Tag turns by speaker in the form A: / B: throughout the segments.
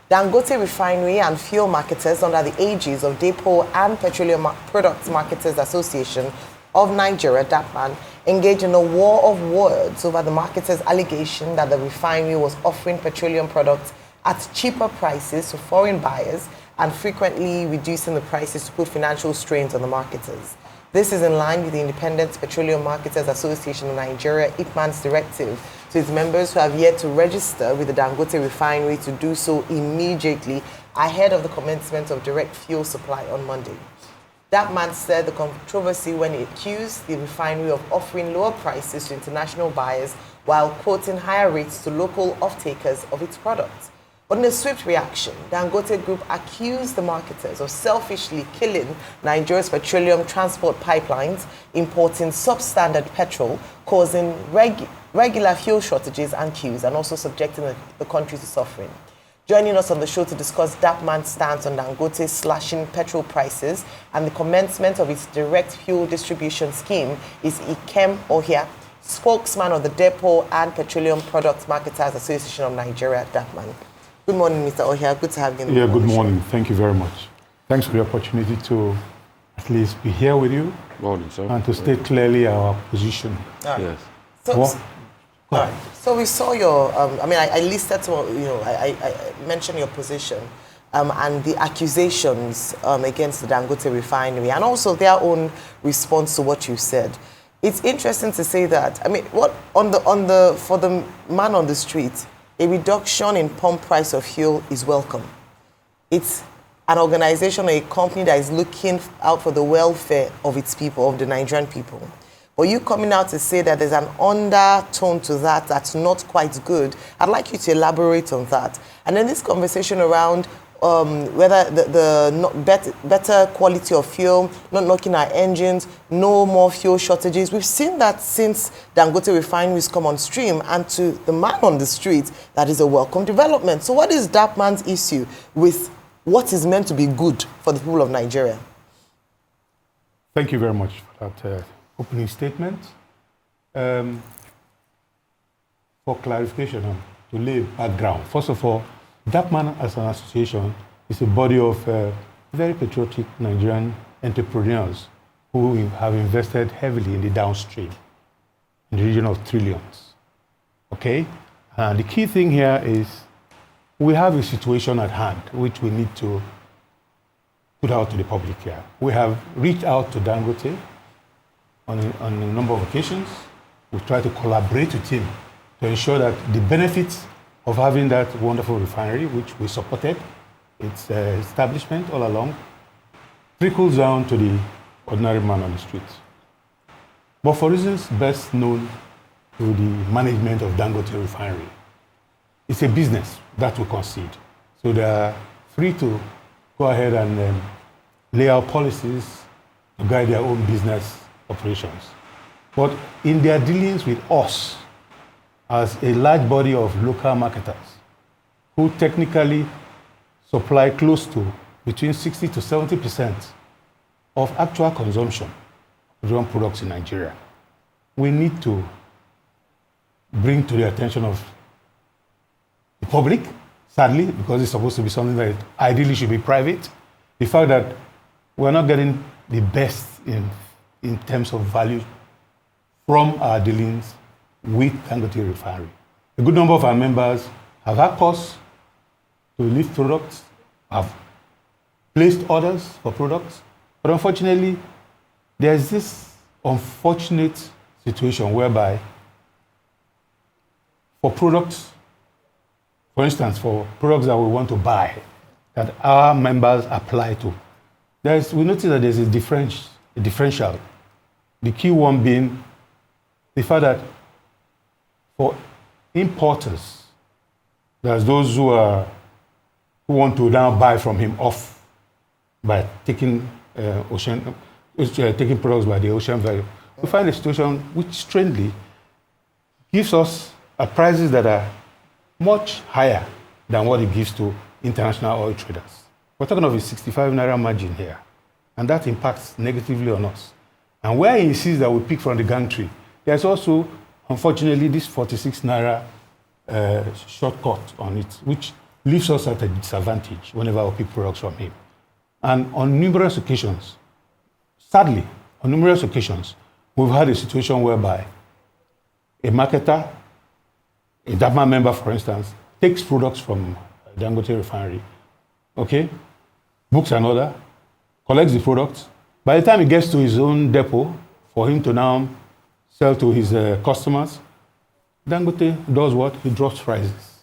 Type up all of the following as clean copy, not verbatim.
A: Dangote Refinery and fuel marketers under the aegis of DAPMAN and Petroleum Products Marketers Association of Nigeria, DAPMAN, engaged in a war of words over the marketers' allegation that the refinery was offering petroleum products at cheaper prices to foreign buyers and frequently reducing the prices to put financial strains on the marketers. This is in line with the Independent Petroleum Marketers Association of Nigeria, DAPMAN's directive to its members who have yet to register with the Dangote Refinery to do so immediately ahead of the commencement of direct fuel supply on Monday. DAPMAN said the controversy when it accused the refinery of offering lower prices to international buyers while quoting higher rates to local off-takers of its products. But in a swift reaction, Dangote Group accused the marketers of selfishly killing Nigeria's petroleum transport pipelines, importing substandard petrol, causing regular fuel shortages and queues, and also subjecting the country to suffering. Joining us on the show to discuss DAPMAN's stance on Dangote slashing petrol prices and the commencement of its direct fuel distribution scheme is Ikem Ohia, spokesman of the DAPMAN and Petroleum Products Marketers Association of Nigeria, DAPMAN. Good morning, Mr. Ohia. Good to have you on the
B: Yeah, good morning. Thank you very much. Thanks for the opportunity to at least be here with you.
C: Morning, sir.
B: And to state clearly our position.
C: Yes.
A: So we saw your, I listed some, I mentioned your position and the accusations against the Dangote Refinery and also their own response to what you said. It's interesting to say that, for the man on the street, a reduction in pump price of fuel is welcome. It's an organization or a company that is looking out for the welfare of its people, of the Nigerian people. But you coming out to say that there's an undertone to that that's not quite good, I'd like you to elaborate on that. And then this conversation around whether better quality of fuel, not knocking our engines, no more fuel shortages. We've seen that since Dangote Refineries come on stream, and to the man on the street, that is a welcome development. So what is DAPMAN's issue with what is meant to be good for the people of Nigeria?
B: Thank you very much for that opening statement. For clarification, to lay background, first of all, DAPMAN as an association is a body of very patriotic Nigerian entrepreneurs who have invested heavily in the downstream, in the region of trillions. Okay? And the key thing here is we have a situation at hand which we need to put out to the public here. We have reached out to Dangote on a number of occasions. We've tried to collaborate with him to ensure that the benefits of having that wonderful refinery, which we supported, its establishment all along, trickles down to the ordinary man on the streets. But for reasons best known to the management of Dangote Refinery, it's a business that we concede. So they are free to go ahead and lay out policies to guide their own business operations. But in their dealings with us, as a large body of local marketers who technically supply close to between 60 to 70% of actual consumption of petroleum products in Nigeria, we need to bring to the attention of the public, sadly, because it's supposed to be something that ideally should be private, the fact that we're not getting the best in terms of value from our dealings with Dangote Refinery. A good number of our members have asked us to lift products, have placed orders for products, but unfortunately, there's this unfortunate situation whereby for products, for instance, for products that we want to buy, that our members apply to, we notice that there's a differential. The key one being the fact that for importers, there's those who want to now buy from him off by taking taking products by the ocean value. We find a situation which strangely gives us prices that are much higher than what it gives to international oil traders. We're talking of a 65 naira margin here, and that impacts negatively on us. And where he insists that we pick from the gantry, there's also, unfortunately, this 46 naira shortcut on it, which leaves us at a disadvantage whenever we pick products from him. And on numerous occasions, sadly, on numerous occasions, we've had a situation whereby a marketer, a DAPMAN member, for instance, takes products from Dangote Refinery, okay, books an order, collects the products. By the time he gets to his own depot for him to now sell to his customers, Dangote does what? He drops prices.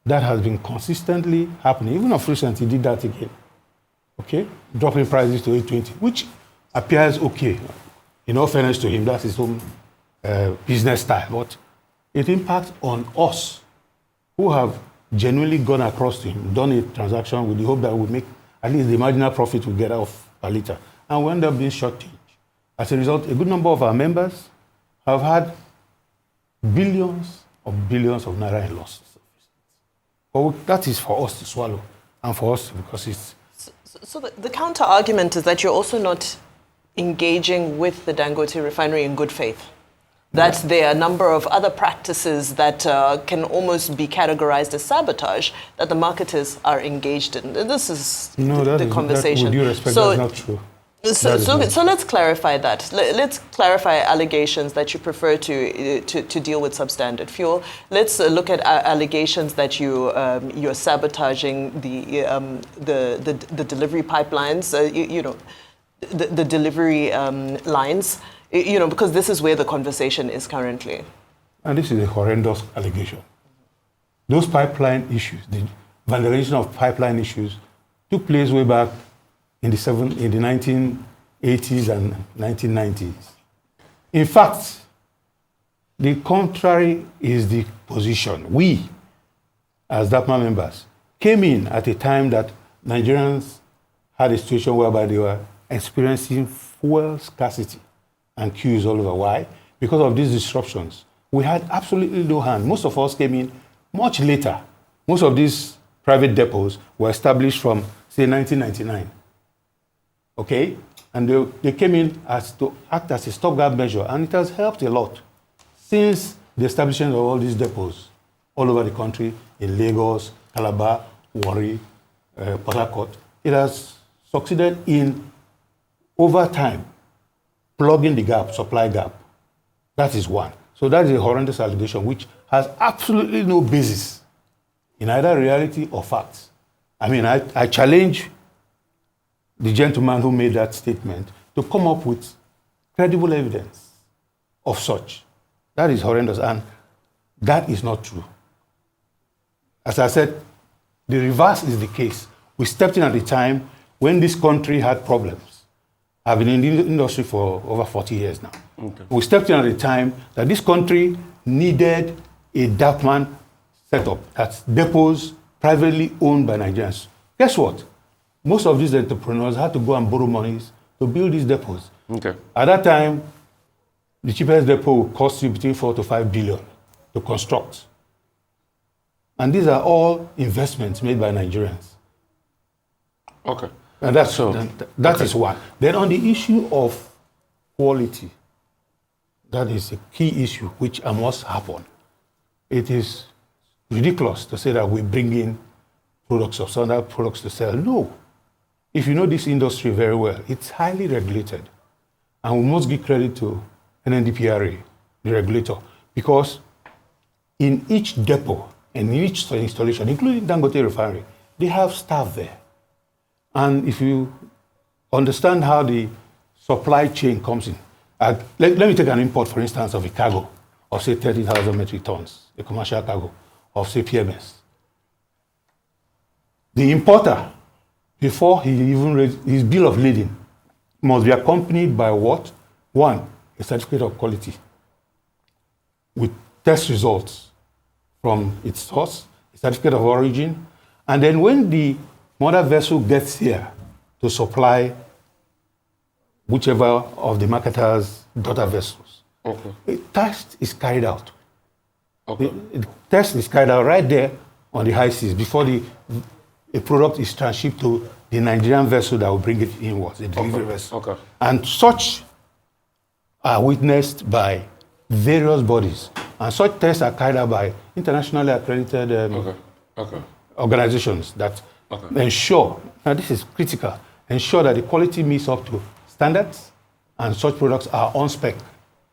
B: That has been consistently happening. Even of recent, he did that again. Okay? Dropping prices to 820, which appears okay. In all fairness to him, that's his own business style. But it impacts on us who have genuinely gone across to him, done a transaction with the hope that we'll make at least the marginal profit we get off per liter. And we end up being shortchanged. As a result, a good number of our members have had billions of naira in losses. But that is for us to swallow and for us because it's...
C: So the counter argument is that you're also not engaging with the Dangote Refinery in good faith. That there are a number of other practices that can almost be categorized as sabotage that the marketers are engaged in. This is the conversation.
B: With due respect, that's not true.
C: So let's clarify that. Let's clarify allegations that you prefer to deal with substandard fuel. Let's look at allegations that you're sabotaging the delivery pipelines. The delivery lines. Because this is where the conversation is currently.
B: And this is a horrendous allegation. Those pipeline issues, the vandalization of pipeline issues, took place way back in the 1980s and 1990s. In fact, the contrary is the position. We, as DAPMAN members, came in at a time that Nigerians had a situation whereby they were experiencing fuel scarcity and queues all over. Why? Because of these disruptions. We had absolutely no hand. Most of us came in much later. Most of these private depots were established from, say, 1999. Okay? And they came in to act as a stopgap measure, and it has helped a lot. Since the establishment of all these depots all over the country, in Lagos, Calabar, Warri, Port Harcourt, it has succeeded in, over time, plugging the gap, supply gap. That is one. So that is a horrendous allegation which has absolutely no basis in either reality or facts. I mean, I challenge the gentleman who made that statement to come up with credible evidence of such. That is horrendous, and that is not true. As I said, the reverse is the case. We stepped in at a time when this country had problems. I've been in the industry for over 40 years now. Okay. We stepped in at a time that this country needed a DAPMAN setup. That's depots privately owned by Nigerians. Guess what? Most of these entrepreneurs had to go and borrow monies to build these depots. Okay. At that time, the cheapest depot would cost you between 4 to 5 billion to construct. And these are all investments made by Nigerians.
D: Okay.
B: And that is one. Then on the issue of quality, that is a key issue which must happen. It is ridiculous to say that we bring in products or some other products to sell. No. If you know this industry very well, it's highly regulated. And we must give credit to NNDPRA, the regulator, because in each depot and in each installation, including Dangote Refinery, they have staff there. And if you understand how the supply chain comes in, let me take an import, for instance, of a cargo of, say, 30,000 metric tons, a commercial cargo of, say, PMS. The importer, before he even raised his bill of lading, must be accompanied by what? One, a certificate of quality with test results from its source, a certificate of origin, and then when the mother vessel gets here to supply whichever of the marketer's daughter vessels. Okay. A test is carried out. Okay. The test is carried out right there on the high seas before a product is transshipped to the Nigerian vessel that will bring it inwards, the delivery vessel. Okay. And such are witnessed by various bodies. And such tests are carried out by internationally accredited organizations that ensure, and this is critical, ensure that the quality meets up to standards and such products are on spec.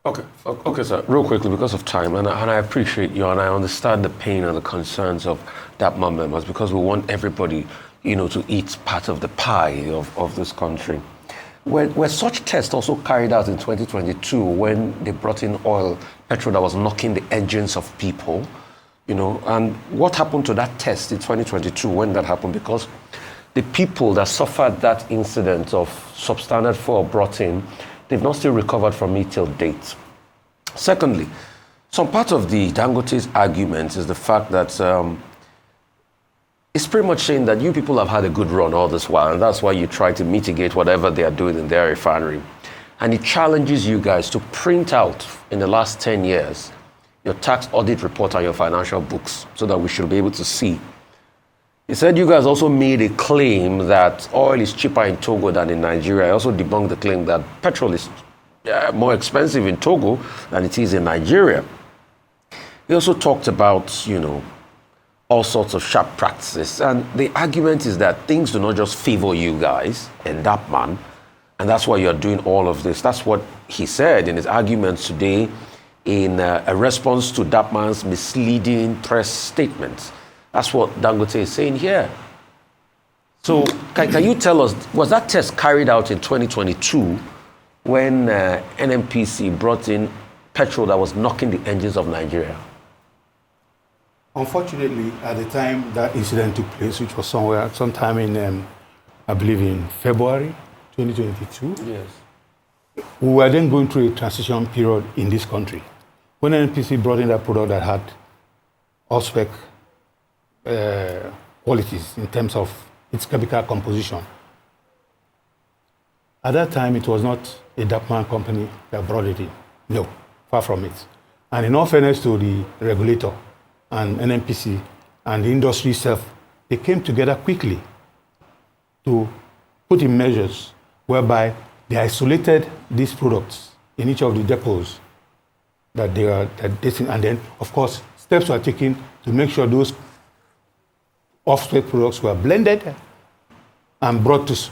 E: Okay, sir. Real quickly, because of time, and I appreciate you, and I understand the pain and the concerns of DAPMAN members, because we want everybody, to eat part of the pie of this country. Were such tests also carried out in 2022 when they brought in petrol that was knocking the engines of people? And what happened to that test in 2022 when that happened? Because the people that suffered that incident of substandard fuel brought in, they've not still recovered from it till date. Secondly, some part of the Dangote's argument is the fact that it's pretty much saying that you people have had a good run all this while, and that's why you try to mitigate whatever they are doing in their refinery. And it challenges you guys to print out, in the last 10 years, your tax audit report and your financial books so that we should be able to see. He said you guys also made a claim that oil is cheaper in Togo than in Nigeria. I also debunked the claim that petrol is more expensive in Togo than it is in Nigeria. He also talked about, all sorts of sharp practices. And the argument is that things do not just favor you guys and DAPMAN, and that's why you're doing all of this. That's what he said in his arguments today in a response to DAPMAN's misleading press statements. That's what Dangote is saying here. So can you tell us, was that test carried out in 2022 when NNPC brought in petrol that was knocking the engines of Nigeria?
B: Unfortunately, at the time that incident took place, which was sometime in, I believe in February 2022,
E: yes,
B: we were then going through a transition period in this country. When NNPC brought in that product that had all-spec qualities in terms of its chemical composition, at that time it was not a DAPMAN company that brought it in. No, far from it. And in all fairness to the regulator and NNPC and the industry itself, they came together quickly to put in measures whereby they isolated these products in each of the depots that they are, and then, of course, steps were taken to make sure those off-spec products were blended and brought to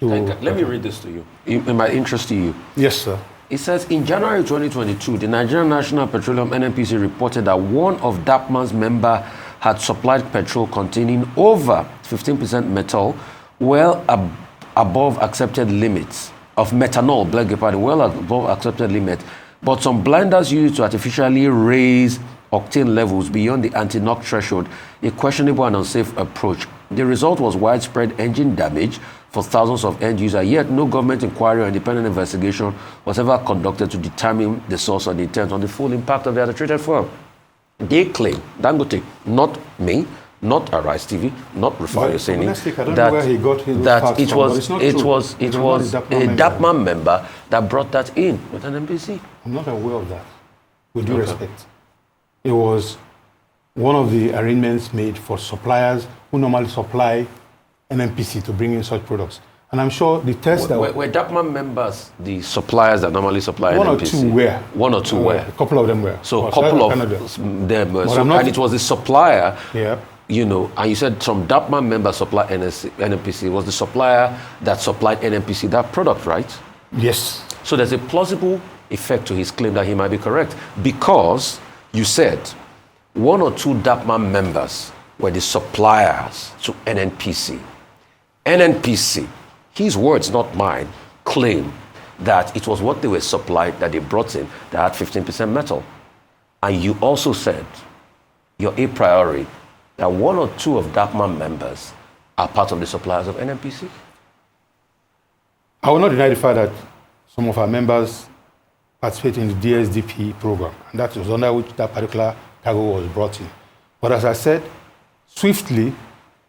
E: let me read this to you. It might interest you.
B: Yes, sir.
E: It says, in January 2022, the Nigerian National Petroleum NNPC reported that one of DAPMAN's members had supplied petrol containing over 15% metal, well above accepted limits of methanol, well above accepted limit, but some blenders used to artificially raise octane levels beyond the anti-knock threshold, a questionable and unsafe approach. The result was widespread engine damage for thousands of end users, yet no government inquiry or independent investigation was ever conducted to determine the source or the intent on the full impact of the adulterated fuel. They claim, Dangote, not me, not Arise TV, not Rufai Hussaini, that it was a DAPMAN member that brought that in with an NNPC.
B: I'm not aware of that, with due respect. It was one of the arrangements made for suppliers who normally supply NNPC to bring in such products. And I'm sure the tests that
E: were DAPMAN members the suppliers that normally supply NNPC? One or two were.
B: A couple of them were.
E: So a couple of them were. So, and it was the supplier,
B: yeah.
E: And you said some DAPMAN members supply NNPC. It was the supplier that supplied NNPC that product, right?
B: Yes.
E: So there's a plausible effect to his claim that he might be correct, because you said one or two DAPMAN members were the suppliers to NNPC. NNPC, his words, not mine, claim that it was what they were supplied that they brought in that had 15% metal. And you also said, your a priori, that one or two of DAPMAN members are part of the suppliers of NNPC?
B: I will not deny the fact that some of our members participate in the DSDP program, and that was under which that particular cargo was brought in. But as I said, swiftly,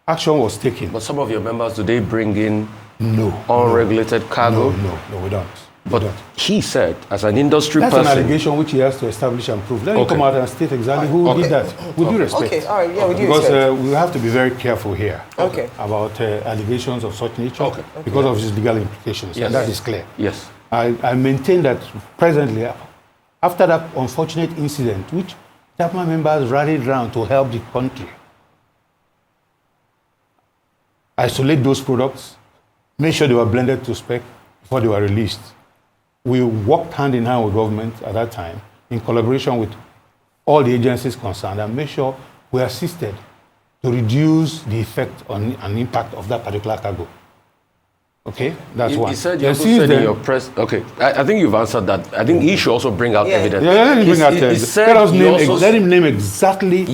B: action was taken.
E: But some of your members, do they bring in
B: no
E: unregulated cargo?
B: No, we don't.
E: But he said, as an industry
B: that's
E: person...
B: That's an allegation which he has to establish and prove. Let him come out and state exactly who did that, with due respect.
A: Okay, all right, yeah, with due
B: respect.
A: Because
B: we have to be very careful here
A: about
B: allegations of such nature because of its legal implications, and that is clear.
E: Yes.
B: I maintain that presently, after that unfortunate incident, which DAPMAN members rallied around to help the country, isolate those products, make sure they were blended to spec before they were released. We worked hand in hand with government at that time in collaboration with all the agencies concerned and make sure we assisted to reduce the effect on and impact of that particular cargo. Okay, that's one.
E: You said you also said in your press. Okay, I think you've answered that. I think he should also bring out evidence.
B: Yeah, let him bring out evidence. Let him name exactly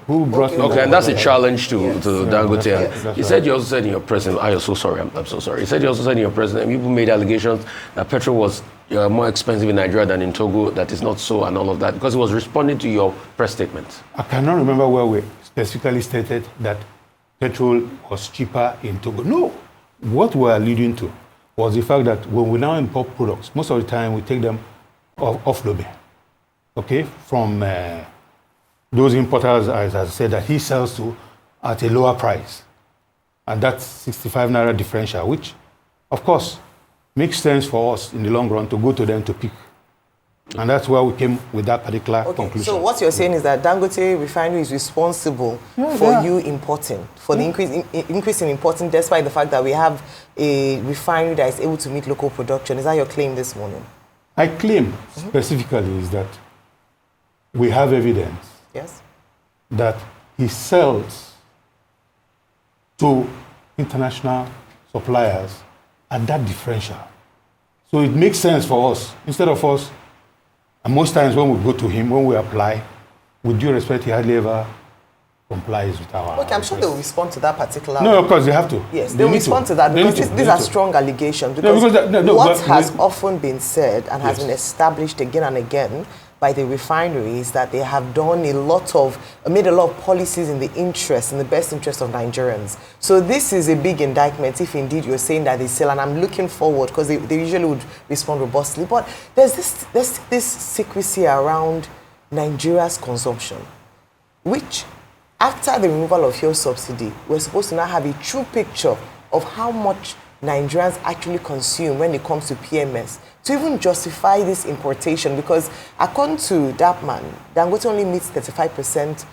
B: who brought it.
E: Okay, and that's a challenge to Dangote. Yes. You said you also said in your president. I'm so sorry. I'm so sorry. You said you also said in your president. People made allegations that petrol was more expensive in Nigeria than in Togo. That is not so, and all of that because it was responding to your press statement.
B: I cannot remember where we specifically stated that petrol was cheaper in Togo. No. What we're alluding to was the fact that when we now import products, most of the time we take them off lobby, okay, from those importers, as I said, that he sells to at a lower price. And that's 65 naira differential, which, of course, makes sense for us in the long run to go to them to pick. And that's where we came with that particular conclusion.
A: So what you're saying is that Dangote Refinery is responsible for you importing, for the increase in importing, despite the fact that we have a refinery that is able to meet local production. Is that your claim this morning?
B: I claim specifically is that we have evidence that he sells to international suppliers at that differential. So it makes sense for us, instead of us. And most times when we go to him, when we apply, with due respect, he hardly ever complies with our
A: Okay, I'm sure they will respond to that particular
B: No, of course, they have to.
A: Yes, they will respond to that because these are strong allegations. Because what has often been said and has been established again and again by the refinery is that they have done made a lot of policies in the best interest of Nigerians. So this is a big indictment if indeed you're saying that they sell, and I'm looking forward because they usually would respond robustly. But there's this secrecy around Nigeria's consumption, which after the removal of fuel subsidy, we're supposed to now have a true picture of how much Nigerians actually consume when it comes to PMS, to even justify this importation, because according to DAPMAN, Dangote only meets 35%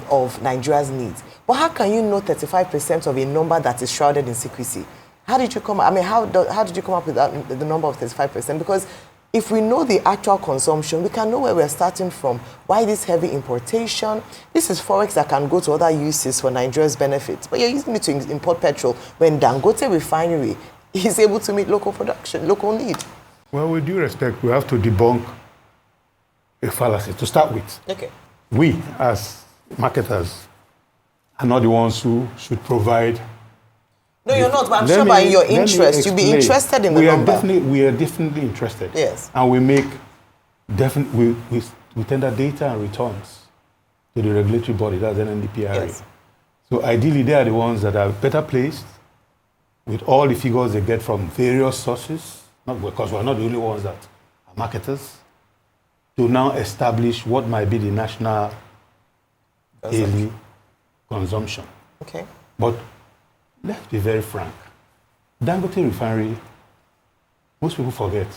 A: of Nigeria's needs. But how can you know 35% of a number that is shrouded in secrecy? How did you come up with the number of 35%? Because if we know the actual consumption, we can know where we're starting from. Why this heavy importation? This is forex that can go to other uses for Nigeria's benefit. But you're using it to import petrol when Dangote Refinery is able to meet local production, local need.
B: Well, with due respect, we have to debunk a fallacy to start with.
A: Okay.
B: We, as marketers, are not the ones who should provide.
A: No, you're not, but I'm sure by your interest, you'll be interested in the number.
B: We are definitely interested.
A: Yes.
B: And we tender data and returns to the regulatory body, that's NNDPRA.
A: Yes.
B: So ideally, they are the ones that are better placed with all the figures they get from various sources, not because we're not the only ones that are marketers, to now establish what might be the national daily consumption.
A: Okay.
B: But let's be very frank. Dangote Refinery, most people forget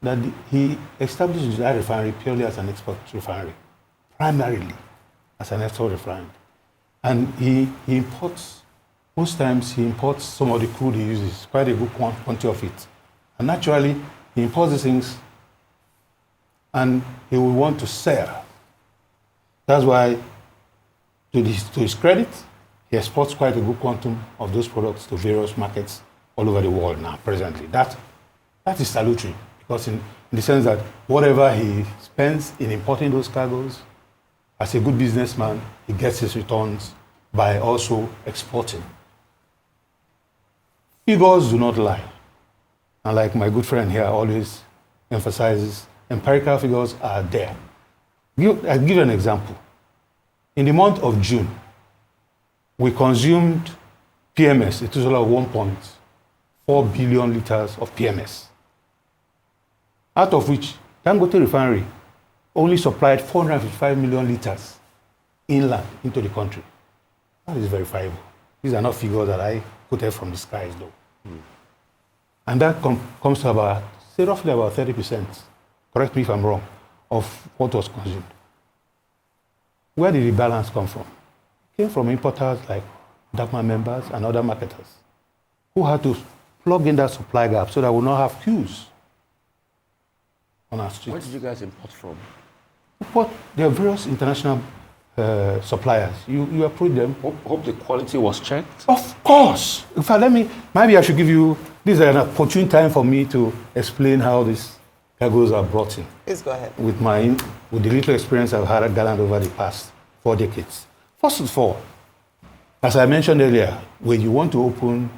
B: that he established that refinery purely as an export refinery, primarily as an export refinery. And he imports, most times he imports some of the crude he uses, quite a good quantity of it. And naturally, he imports these things and he will want to sell. That's why, to his credit, he exports quite a good quantum of those products to various markets all over the world now, presently. That is salutary, because in the sense that whatever he spends in importing those cargoes, as a good businessman, he gets his returns by also exporting. Figures do not lie. And like my good friend here always emphasizes, empirical figures are there. I'll give you an example. In the month of June, we consumed PMS, a total of 1.4 billion liters of PMS, out of which Dangote Refinery only supplied 455 million liters inland into the country. That is verifiable. These are not figures that I quoted from the skies, though. And that comes to about, say roughly about 30%, correct me if I'm wrong, of what was consumed. Where did the balance come from? It came from importers like DAPMAN members and other marketers who had to plug in that supply gap so that we will not have queues on our streets.
E: Where did you guys import from?
B: But there are various international suppliers. You approve them.
E: Hope the quality was checked.
B: Of course. In fact, maybe I should give you, this is an opportune time for me to explain how these cargoes are brought in.
A: Please go ahead.
B: With the little experience I've had at Ghana over the past 4 decades. First of all, as I mentioned earlier, when you want to open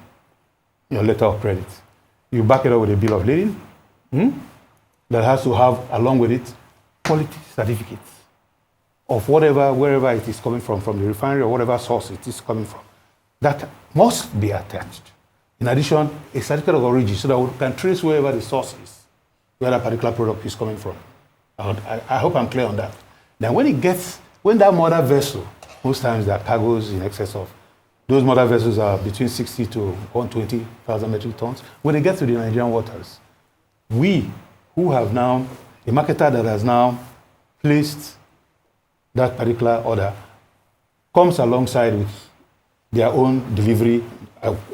B: your letter of credit, you back it up with a bill of lading that has to have, along with it, quality certificates of wherever it is coming from the refinery or whatever source it is coming from. That must be attached. In addition, a certificate of origin so that we can trace wherever the source is, where that particular product is coming from. I hope I'm clear on that. Then when that mother vessel, most times there are cargoes in excess of, those mother vessels are between 60 to 120,000 metric tons. When they get to the Nigerian waters, we who have now, a marketer that has now placed that particular order, comes alongside with their own delivery,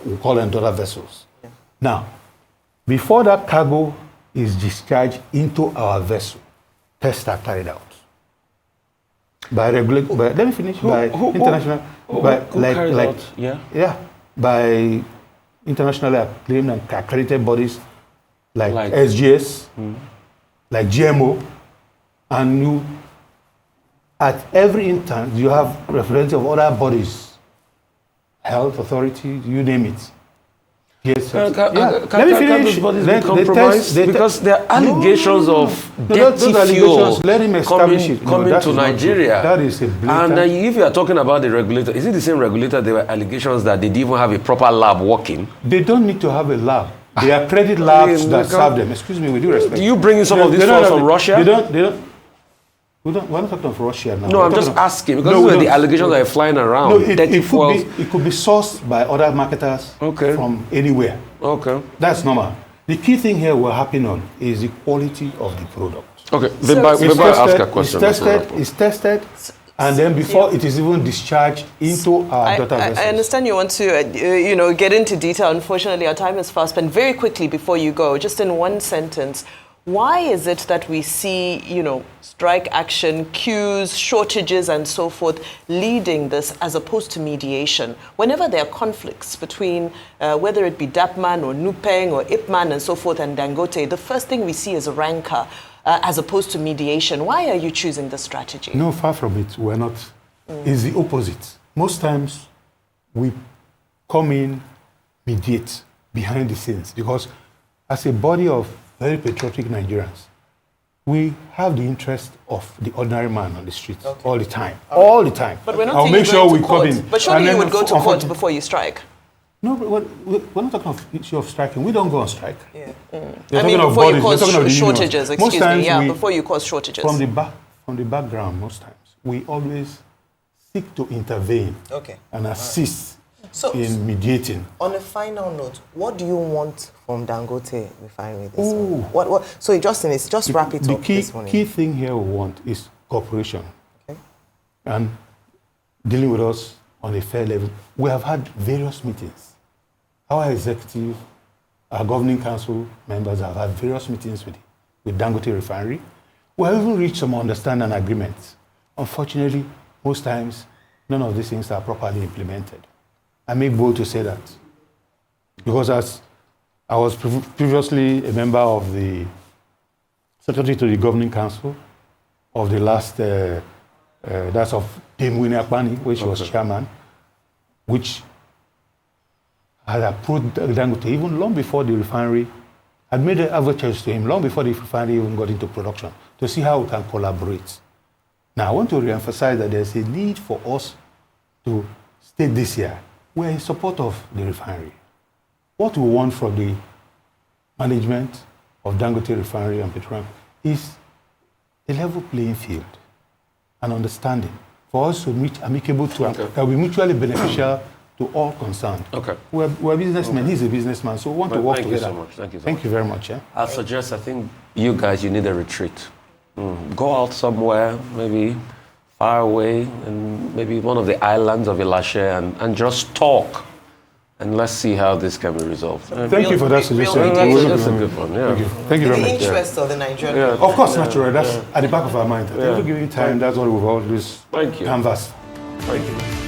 B: we call them daughter vessels. Yeah. Now, before that cargo is discharged into our vessel, tests are carried out. By let me finish. By international, by internationally acclaimed and accredited bodies like SGS, like GMO, and at every instance you have representatives of other bodies, health authorities, you name it. Yes,
E: let me finish. Can those bodies be compromised? Because there are allegations of dirty fuel coming to Nigeria.
B: That is a blatant.
E: And if you are talking about the regulator, is it the same regulator? There were allegations that they didn't even have a proper lab working.
B: They don't need to have a lab. They are accredited labs that serve them. Excuse me, with due respect.
E: Do you bring in some of these fuels from Russia?
B: We're not talking of Russia now.
E: No, I'm just asking because these were the allegations that are flying around.
B: No, it could be sourced by other marketers from anywhere.
E: Okay.
B: That's normal. The key thing here we're happy on is the quality of the product.
E: Okay. Before I ask a question.
B: It's tested, and then before it is even discharged into our daughter vessels.
C: I understand you want to, get into detail. Unfortunately, our time is fast. And very quickly before you go, just in one sentence, why is it that we see, strike action, queues, shortages, and so forth leading this as opposed to mediation? Whenever there are conflicts between whether it be DAPMAN or Nupeng or Ipman and so forth and Dangote, the first thing we see is a rancor as opposed to mediation. Why are you choosing this strategy?
B: No, far from it. We're not. It's the opposite. Most times we come in, mediate behind the scenes because as a body of very patriotic Nigerians, we have the interest of the ordinary man on the streets all the time. All the time.
C: But we're not
B: I'll
C: saying
B: make sure we come in.
C: But surely you would go to court before you strike.
B: No, but we're not talking of issue of striking. We don't go on strike.
C: Yeah.
B: I mean, before you cause
C: shortages, excuse me. Yeah, before you cause shortages.
B: From the background, most times, we always seek to intervene and assist in mediating.
A: On a final note, what do you want from Dangote Refinery this morning? So just wrap it up this morning.
B: The key thing here we want is cooperation and dealing with us on a fair level. We have had various meetings. Our executive, our governing council members have had various meetings with Dangote Refinery. We have even reached some understanding and agreements. Unfortunately, most times, none of these things are properly implemented. I make bold to say that. Because as I was previously a member of the secretary to the governing council of the last, that's of Dame Winnie Akpani, which was chairman, which had approved Dangote even long before the refinery, had made advertisements to him long before the refinery even got into production to see how we can collaborate. Now, I want to reemphasize that there's a need for us to state this year. We're in support of the refinery. What we want from the management of Dangote Refinery and Petroleum is a level playing field, an understanding for us to meet amicable that will be mutually beneficial to all concerned. We're businessmen. He's a businessman, so we want to work together.
E: Thank you so much.
B: Thank you very much.
E: I'll suggest, I think you guys, you need a retreat. Go out somewhere, maybe far away and maybe one of the islands of Ilashe and just talk. And let's see how this can be resolved.
B: Thank you for that suggestion.
E: That's a good one, yeah.
B: Thank you very
A: In the
B: much.
A: interest of the Nigerian
E: Yeah.
B: Of course, naturally. That's at the back of our mind. If we give you time, that's what we've always
E: Thank you.
B: canvassed.
E: Thank you.